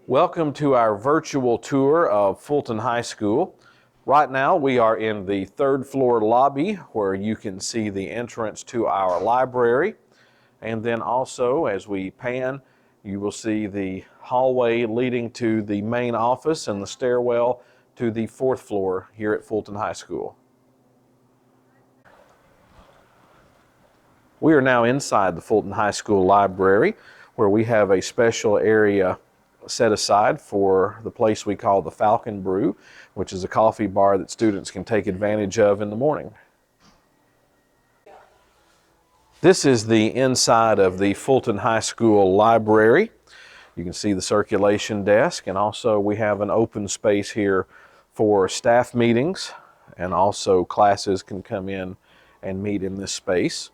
Welcome to our virtual tour of Fulton High School. Right now we are in the third floor lobby where you can see the entrance to our library. And then also as we pan, you will see the hallway leading to the main office and the stairwell to the fourth floor here at Fulton High School. We are now inside the Fulton High School library where we have a special area set aside for the place we call the Falcon Brew, which is a coffee bar that students can take advantage of in the morning. This is the inside of the Fulton High School library. You can see the circulation desk, and also we have an open space here for staff meetings, and also classes can come in and meet in this space.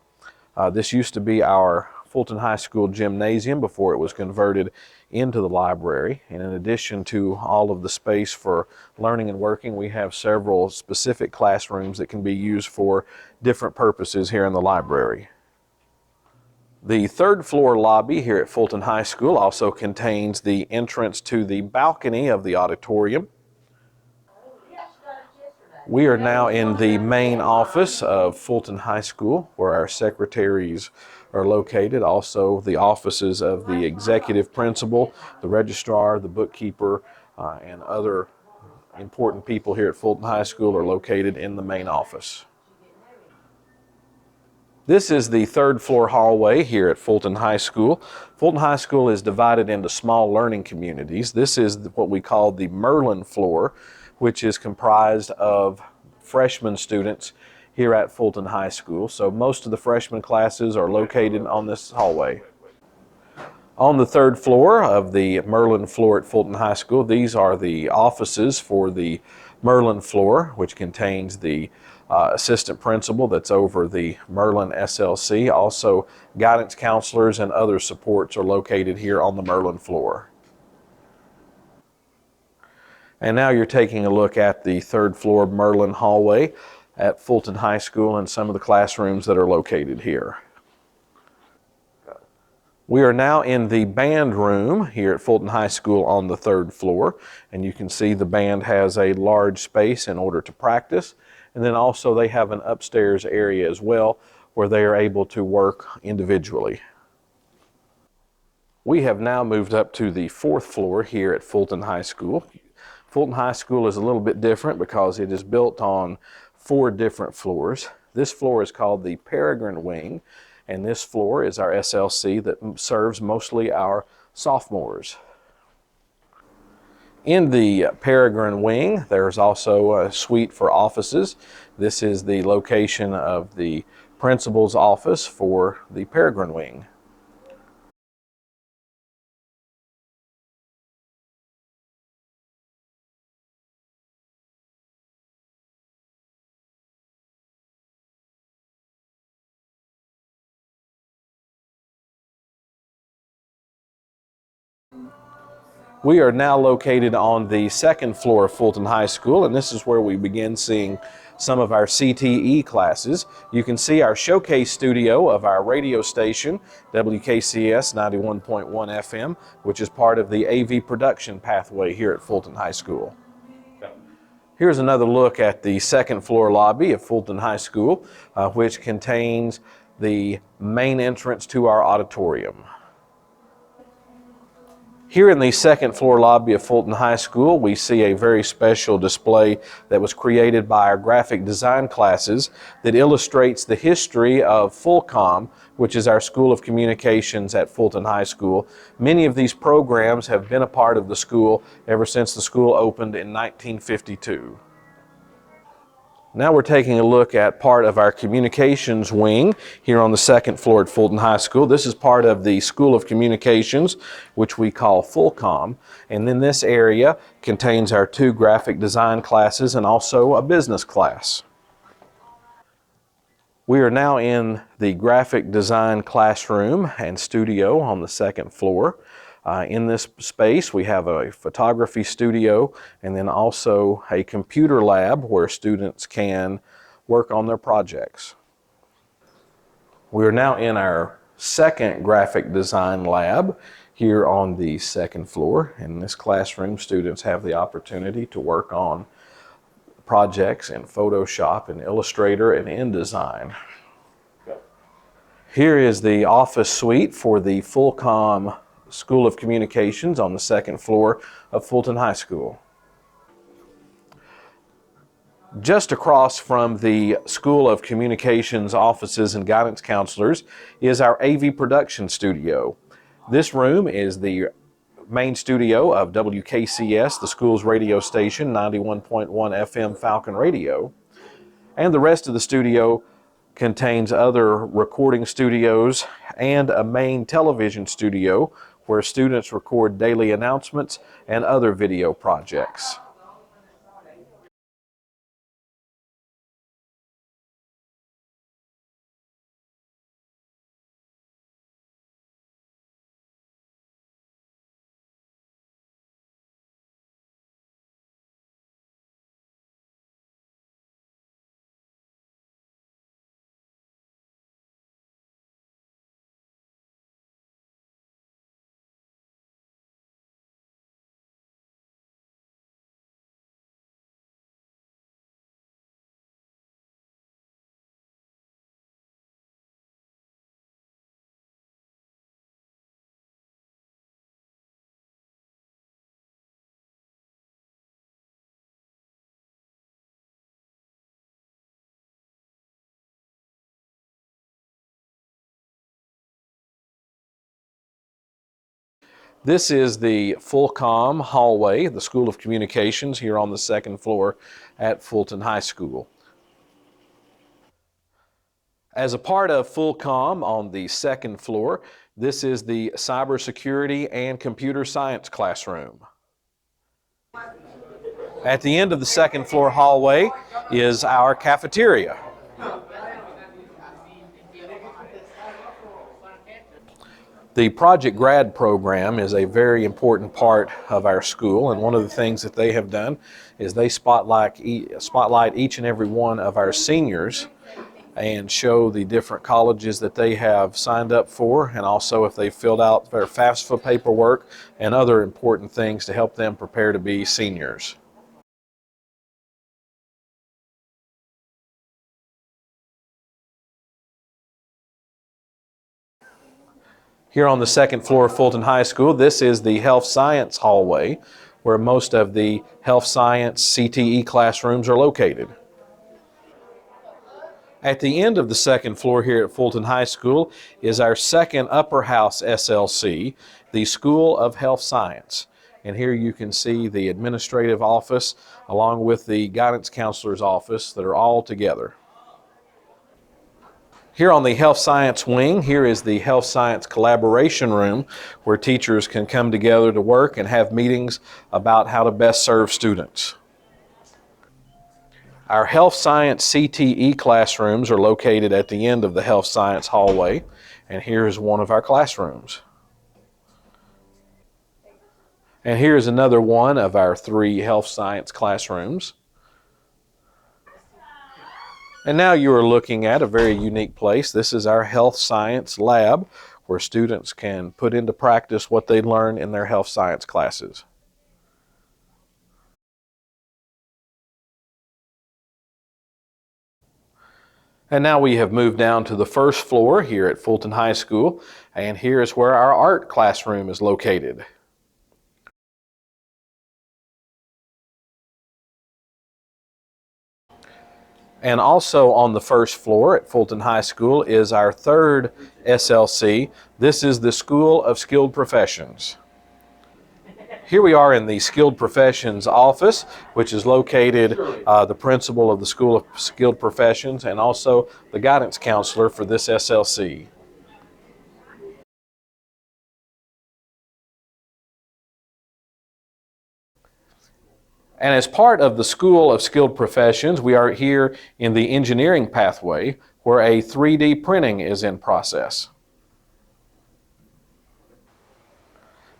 This used to be our Fulton High School gymnasium before it was converted into the library. And in addition to all of the space for learning and working, we have several specific classrooms that can be used for different purposes here in the library. The third floor lobby here at Fulton High School also contains the entrance to the balcony of the auditorium. We are now in the main office of Fulton High School where our secretaries are located. Also the offices of the executive principal, the registrar, the bookkeeper, and other important people here at Fulton High School are located in the main office. This is the third floor hallway here at Fulton High School. Fulton High School is divided into small learning communities. This is what we call the Merlin floor, which is comprised of freshman students here at Fulton High School. So most of the freshman classes are located on this hallway. On the third floor of the Merlin floor at Fulton High School, these are the offices for the Merlin floor, which contains the assistant principal that's over the Merlin SLC. Also, guidance counselors and other supports are located here on the Merlin floor. And now you're taking a look at the third floor Merlin hallway at Fulton High School and some of the classrooms that are located here. We are now in the band room here at Fulton High School on the third floor, and you can see the band has a large space in order to practice, and then also they have an upstairs area as well where they are able to work individually. We have now moved up to the fourth floor here at Fulton High School. Fulton High School is a little bit different because it is built on 4 different floors. This floor is called the Peregrine wing, and this floor is our SLC that serves mostly our sophomores. In the Peregrine wing, there's also a suite for offices. This is the location of the principal's office for the Peregrine wing. We are now located on the second floor of Fulton High School, and this is where we begin seeing some of our CTE classes. You can see our showcase studio of our radio station, WKCS 91.1 FM, which is part of the AV production pathway here at Fulton High School. Here's another look at the second floor lobby of Fulton High School, which contains the main entrance to our auditorium. Here in the second floor lobby of Fulton High School, we see a very special display that was created by our graphic design classes that illustrates the history of Fulcom, which is our School of Communications at Fulton High School. Many of these programs have been a part of the school ever since the school opened in 1952. Now we're taking a look at part of our communications wing here on the second floor at Fulton High School. This is part of the School of Communications, which we call Fulcom. And then this area contains our 2 graphic design classes and also a business class. We are now in the graphic design classroom and studio on the second floor. In this space, we have a photography studio and then also a computer lab where students can work on their projects. We are now in our second graphic design lab here on the second floor. In this classroom, students have the opportunity to work on projects in Photoshop and Illustrator and InDesign. Here is the office suite for the Fulcom School of Communications on the second floor of Fulton High School. Just across from the School of Communications offices and guidance counselors is our AV production studio. This room is the main studio of WKCS, the school's radio station, 91.1 FM Falcon Radio. And the rest of the studio contains other recording studios and a main television studio where students record daily announcements and other video projects. This is the Fulcom hallway, the School of Communications here on the second floor at Fulton High School. As a part of Fulcom on the second floor, this is the Cybersecurity and Computer Science classroom. At the end of the second floor hallway is our cafeteria. The Project Grad program is a very important part of our school, and one of the things that they have done is they spotlight each and every one of our seniors and show the different colleges that they have signed up for, and also if they filled out their FAFSA paperwork and other important things to help them prepare to be seniors. Here on the second floor of Fulton High School, this is the Health Science hallway, where most of the Health Science CTE classrooms are located. At the end of the second floor here at Fulton High School is our second upper house SLC, the School of Health Science. And here you can see the administrative office along with the guidance counselor's office that are all together. Here on the Health Science wing, here is the Health Science Collaboration Room where teachers can come together to work and have meetings about how to best serve students. Our Health Science CTE classrooms are located at the end of the Health Science hallway, and here is one of our classrooms. And here is another one of our 3 Health Science classrooms. And now you are looking at a very unique place. This is our Health Science Lab, where students can put into practice what they learn in their health science classes. And now we have moved down to the first floor here at Fulton High School, and here is where our art classroom is located. And also on the first floor at Fulton High School is our third SLC. This is the School of Skilled Professions. Here we are in the Skilled Professions office, which is located the principal of the School of Skilled Professions and also the guidance counselor for this SLC. And as part of the School of Skilled Professions, we are here in the engineering pathway where a 3D printing is in process.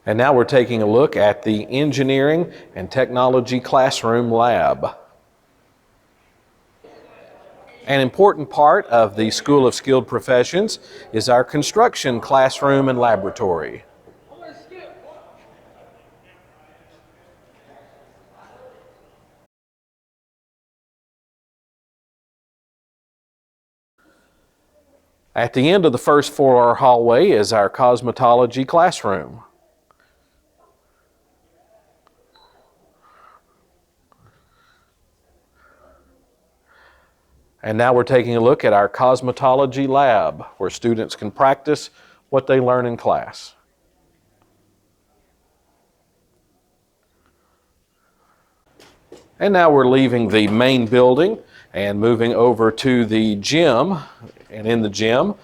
And now we're taking a look at the Engineering and Technology Classroom Lab. An important part of the School of Skilled Professions is our construction classroom and laboratory. At the end of the first floor hallway is our cosmetology classroom. And now we're taking a look at our cosmetology lab, where students can practice what they learn in class. And now we're leaving the main building and moving over to the gym. And in the gym,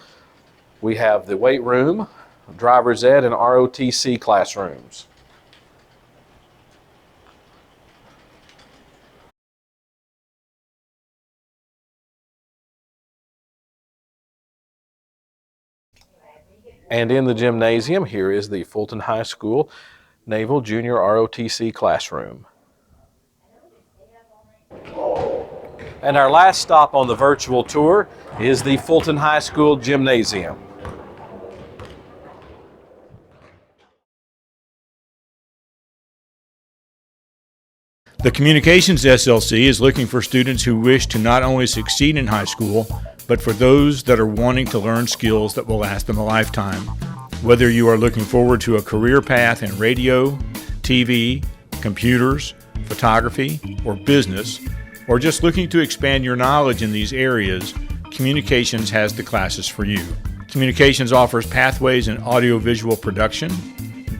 we have the weight room, driver's ed, and ROTC classrooms. And in the gymnasium, here is the Fulton High School Naval Junior ROTC classroom. And our last stop on the virtual tour is the Fulton High School Gymnasium. The Communications SLC is looking for students who wish to not only succeed in high school, but for those that are wanting to learn skills that will last them a lifetime. Whether you are looking forward to a career path in radio, TV, computers, photography, or business, or just looking to expand your knowledge in these areas, Communications has the classes for you. Communications offers pathways in audiovisual production,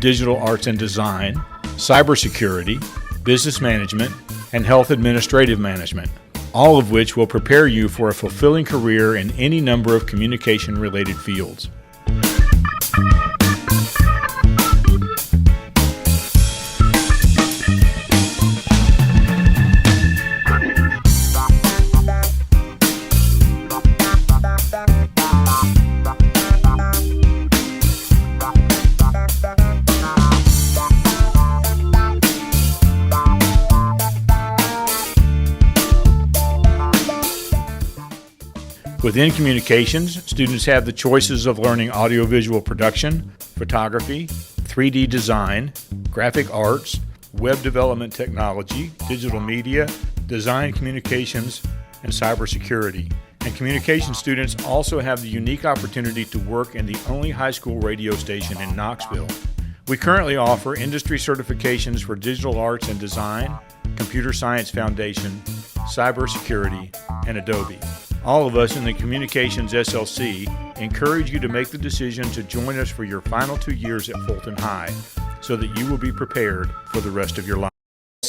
digital arts and design, cybersecurity, business management, and health administrative management, all of which will prepare you for a fulfilling career in any number of communication-related fields. Within Communications, students have the choices of learning audiovisual production, photography, 3D design, graphic arts, web development technology, digital media, design communications, and cybersecurity. And Communications students also have the unique opportunity to work in the only high school radio station in Knoxville. We currently offer industry certifications for digital arts and design, computer science foundation, cybersecurity, and Adobe. All of us in the Communications SLC encourage you to make the decision to join us for your final 2 years at Fulton High so that you will be prepared for the rest of your life.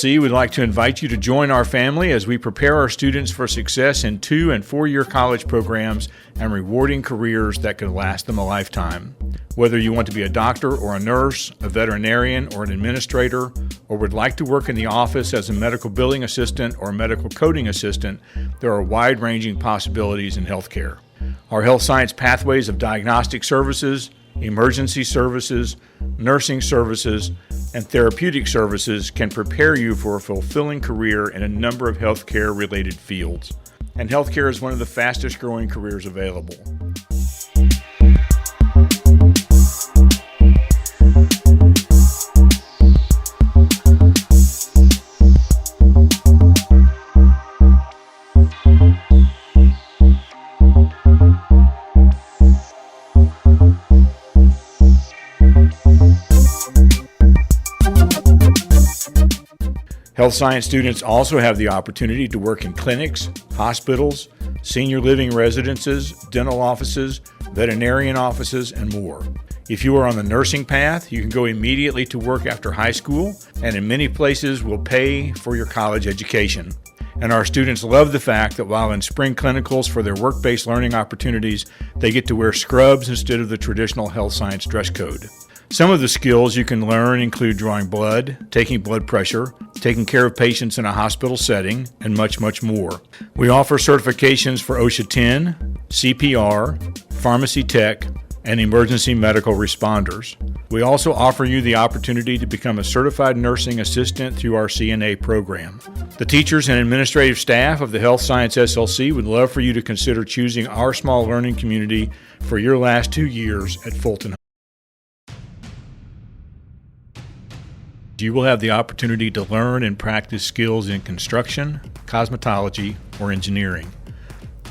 We'd like to invite you to join our family as we prepare our students for success in 2- and 4-year college programs and rewarding careers that can last them a lifetime. Whether you want to be a doctor or a nurse, a veterinarian or an administrator, or would like to work in the office as a medical billing assistant or medical coding assistant, there are wide-ranging possibilities in healthcare. Our health science pathways of diagnostic services, emergency services, nursing services, and therapeutic services can prepare you for a fulfilling career in a number of healthcare-related fields. And healthcare is one of the fastest-growing careers available. Health science students also have the opportunity to work in clinics, hospitals, senior living residences, dental offices, veterinarian offices, and more. If you are on the nursing path, you can go immediately to work after high school, and in many places will pay for your college education. And our students love the fact that while in spring clinicals for their work-based learning opportunities, they get to wear scrubs instead of the traditional health science dress code. Some of the skills you can learn include drawing blood, taking blood pressure, taking care of patients in a hospital setting, and much, much more. We offer certifications for OSHA 10, CPR, pharmacy tech, and emergency medical responders. We also offer you the opportunity to become a certified nursing assistant through our CNA program. The teachers and administrative staff of the Health Science SLC would love for you to consider choosing our small learning community for your last 2 years at Fulton. You will have the opportunity to learn and practice skills in construction, cosmetology, or engineering.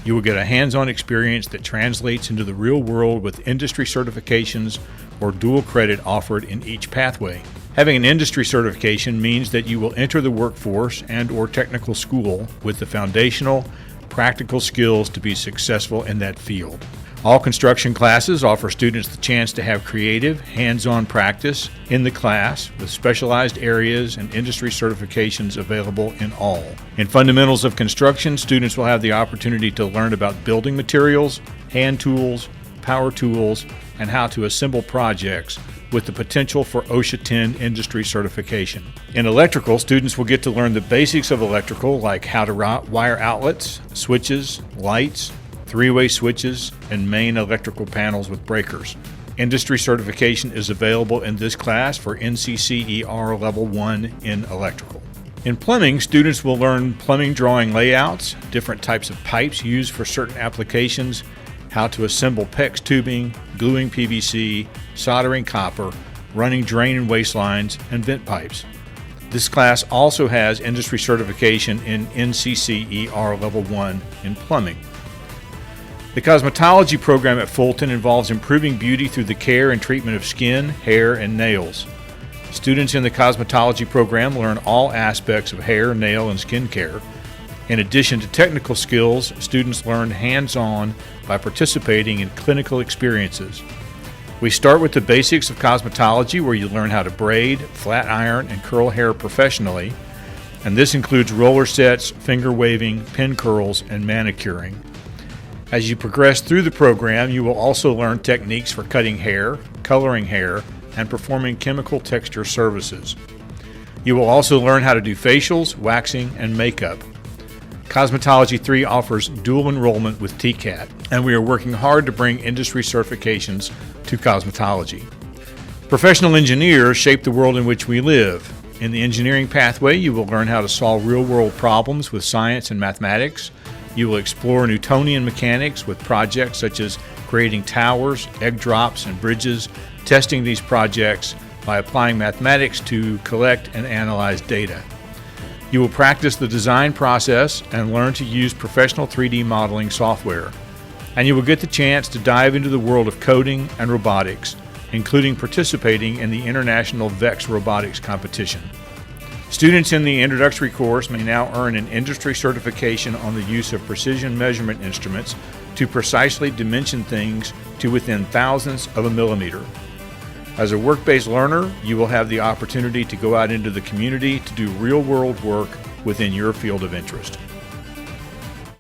You will get a hands-on experience that translates into the real world with industry certifications or dual credit offered in each pathway. Having an industry certification means that you will enter the workforce and/or technical school with the foundational, practical skills to be successful in that field. All construction classes offer students the chance to have creative, hands-on practice in the class with specialized areas and industry certifications available in all. In Fundamentals of Construction, students will have the opportunity to learn about building materials, hand tools, power tools, and how to assemble projects with the potential for OSHA 10 industry certification. In electrical, students will get to learn the basics of electrical like how to wire outlets, switches, lights, three-way switches, and main electrical panels with breakers. Industry certification is available in this class for NCCER Level 1 in electrical. In plumbing, students will learn plumbing drawing layouts, different types of pipes used for certain applications, how to assemble PEX tubing, gluing PVC, soldering copper, running drain and waste lines, and vent pipes. This class also has industry certification in NCCER Level 1 in plumbing. The cosmetology program at Fulton involves improving beauty through the care and treatment of skin, hair, and nails. Students in the cosmetology program learn all aspects of hair, nail, and skin care. In addition to technical skills, students learn hands-on by participating in clinical experiences. We start with the basics of cosmetology, where you learn how to braid, flat iron, and curl hair professionally, and this includes roller sets, finger waving, pin curls, and manicuring. As you progress through the program, you will also learn techniques for cutting hair, coloring hair, and performing chemical texture services. You will also learn how to do facials, waxing, and makeup. Cosmetology 3 offers dual enrollment with TCAT, and we are working hard to bring industry certifications to cosmetology. Professional engineers shape the world in which we live. In the engineering pathway, you will learn how to solve real-world problems with science and mathematics. You will explore Newtonian mechanics with projects such as creating towers, egg drops, and bridges, testing these projects by applying mathematics to collect and analyze data. You will practice the design process and learn to use professional 3D modeling software. And you will get the chance to dive into the world of coding and robotics, including participating in the International VEX Robotics Competition. Students in the introductory course may now earn an industry certification on the use of precision measurement instruments to precisely dimension things to within thousandths of a millimeter. As a work-based learner, you will have the opportunity to go out into the community to do real-world work within your field of interest.